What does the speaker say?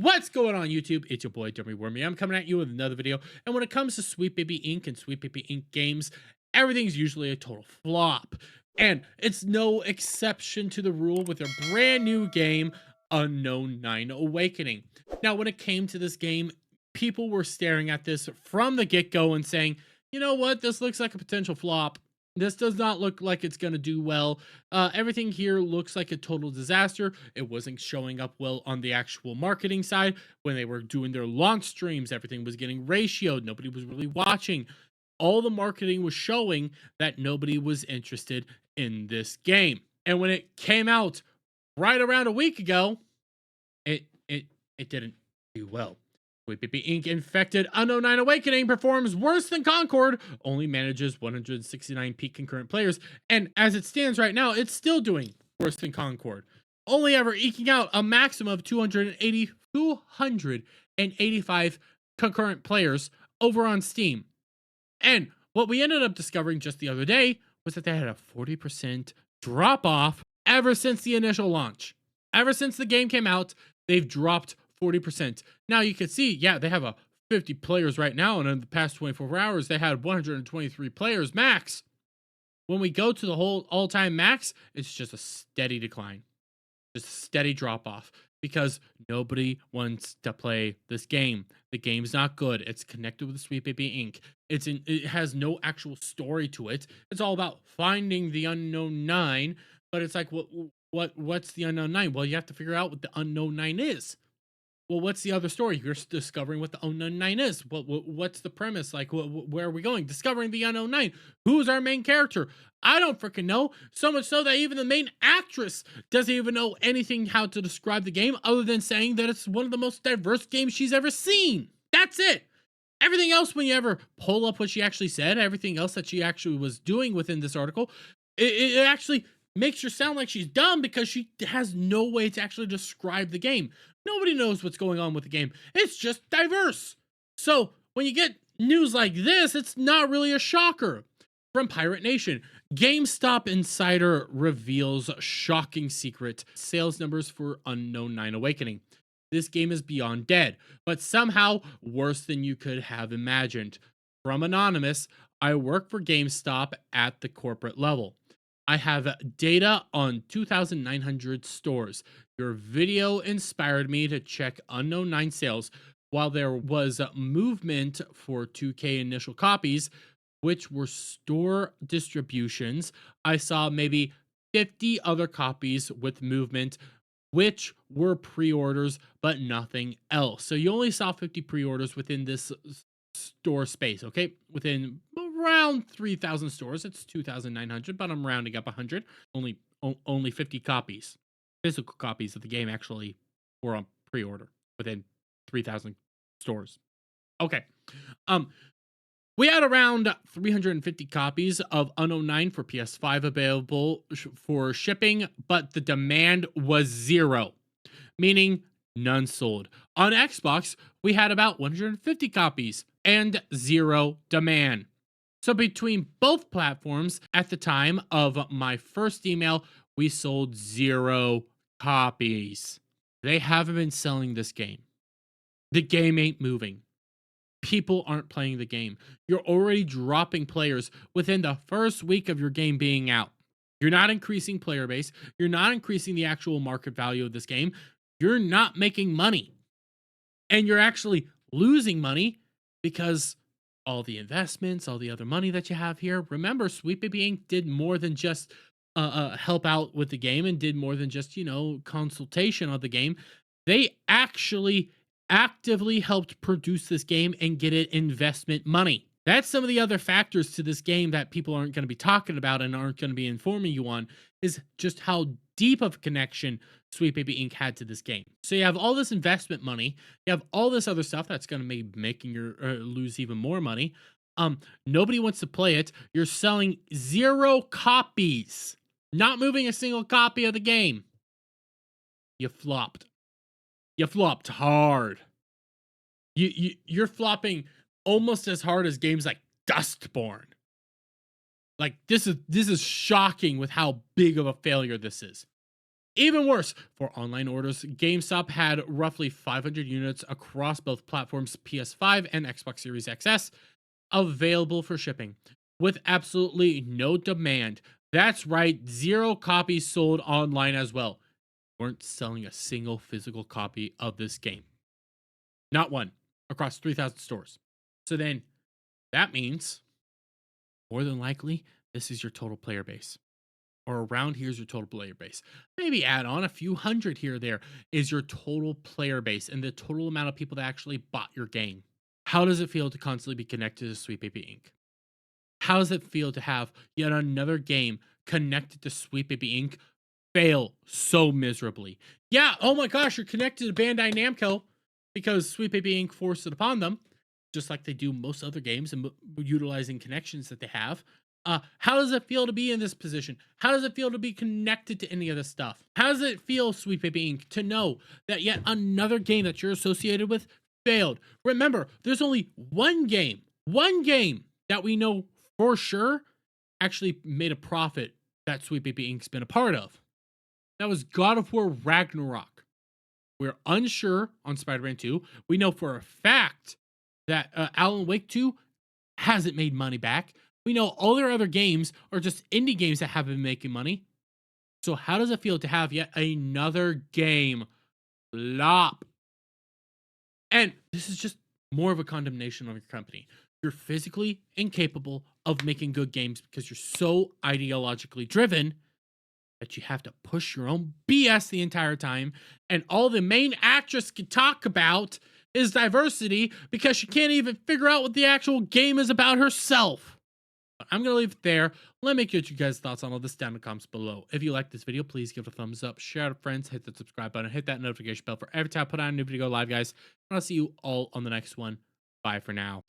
What's going on YouTube? It's your boy Dummy Wormy. I'm coming at you with another video. And when it comes to Sweet Baby Inc. and Sweet Baby Inc. games, everything's usually a total flop. And it's no exception to the rule with their brand new game, Unknown 9 Awakening. Now, when it came to this game, people were staring at this from the get-go and saying, you know what, this looks like a potential flop. This does not look like it's going to do well. Everything here looks like a total disaster. It wasn't showing up well on the actual marketing side. When they were doing their launch streams, everything was getting ratioed. Nobody was really watching. All the marketing was showing that nobody was interested in this game. And when it came out right around a week ago, it didn't do well. Sweet Baby Inc. Infected Unknown 9 Awakening performs worse than Concord, only manages 169 peak concurrent players, and as it stands right now, it's still doing worse than Concord, only ever eking out a maximum of 285 concurrent players over on Steam. And what we ended up discovering just the other day was that they had a 40% drop off ever since the initial launch. Ever since the game came out, they've dropped 40%. Now you can see, yeah, they have a 50 players right now, and in the past 24 hours, they had 123 players max. When we go to the whole all-time max, it's just a steady decline. Just a steady drop-off. Because nobody wants to play this game. The game's not good. It's connected with Sweet Baby Inc. It has no actual story to it. It's all about finding the Unknown 9, but it's like, what's the Unknown 9? Well, you have to figure out what the Unknown 9 is. Well, what's the other story? You're discovering what the Unknown 9 is. What's the premise? Like, where are we going? Discovering the Unknown 9. Who's our main character? I don't freaking know. So much so that even the main actress doesn't even know anything how to describe the game other than saying that it's one of the most diverse games she's ever seen. That's it. Everything else, when you ever pull up what she actually said, everything else that she actually was doing within this article, it actually makes her sound like she's dumb because she has no way to actually describe the game. Nobody knows what's going on with the game. It's just diverse. So when you get news like this, it's not really a shocker. From Pirate Nation, GameStop insider reveals shocking secret sales numbers for Unknown 9 Awakening. This game is beyond dead, but somehow worse than you could have imagined. From Anonymous, I work for GameStop at the corporate level. I have data on 2,900 stores. Your video inspired me to check Unknown 9 sales. While there was movement for 2K initial copies, which were store distributions, I saw maybe 50 other copies with movement, which were pre-orders, but nothing else. So you only saw 50 pre-orders within this store space, okay? Within around 3,000 stores. It's 2,900, but I'm rounding up 100. Only 50 copies. Physical copies of the game actually were on pre-order within 3,000 stores. Okay. We had around 350 copies of Unknown 9 for PS5 available for shipping, but the demand was zero, meaning none sold. On Xbox, we had about 150 copies and zero demand. So between both platforms, at the time of my first email, we sold 0 copies. They haven't been selling this game. The game ain't moving. People aren't playing the game. You're already dropping players within the first week of your game being out. You're not increasing player base. You're not increasing the actual market value of this game. You're not making money. And you're actually losing money because all the investments, all the other money that you have here. Remember, Sweet Baby Inc. did more than just help out with the game and did more than just, consultation of the game. They actually actively helped produce this game and get it investment money. That's some of the other factors to this game that people aren't going to be talking about and aren't going to be informing you on, is just how deep of a connection Sweet Baby Inc. had to this game. So you have all this investment money, you have all this other stuff that's going to be making you lose even more money. Nobody wants to play it. You're selling 0 copies, not moving a single copy of the game. You flopped. You flopped hard. You're flopping almost as hard as games like Dustborn. Like, this is shocking with how big of a failure this is. Even worse, for online orders, GameStop had roughly 500 units across both platforms, PS5 and Xbox Series XS, available for shipping with absolutely no demand. That's right, zero copies sold online as well. Weren't selling a single physical copy of this game. Not one across 3,000 stores. So then that means more than likely this is your total player base. Or around here's your total player base. Maybe add on a few hundred here or there is your total player base and the total amount of people that actually bought your game. How does it feel to constantly be connected to Sweet Baby Inc? How does it feel to have yet another game connected to Sweet Baby Inc fail so miserably? Yeah, oh my gosh, you're connected to Bandai Namco because Sweet Baby Inc forced it upon them, just like they do most other games and utilizing connections that they have. How does it feel to be in this position? How does it feel to be connected to any of this stuff? How does it feel, Sweet Baby Inc, to know that yet another game that you're associated with failed? Remember, there's only one game that we know for sure actually made a profit that Sweet Baby Inc.'s been a part of. That was God of War Ragnarok. We're unsure on Spider-Man 2. We know for a fact that Alan Wake 2 hasn't made money back. We know all their other games are just indie games that have been making money. So how does it feel to have yet another game flop? And this is just more of a condemnation of your company. You're physically incapable of making good games because you're so ideologically driven that you have to push your own BS the entire time. And all the main actress can talk about is diversity because she can't even figure out what the actual game is about herself. But I'm going to leave it there. Let me get you guys' thoughts on all this down in the comments below. If you like this video, please give it a thumbs up, share it with friends, hit the subscribe button, hit that notification bell for every time I put out a new video live, guys. And I'll see you all on the next one. Bye for now.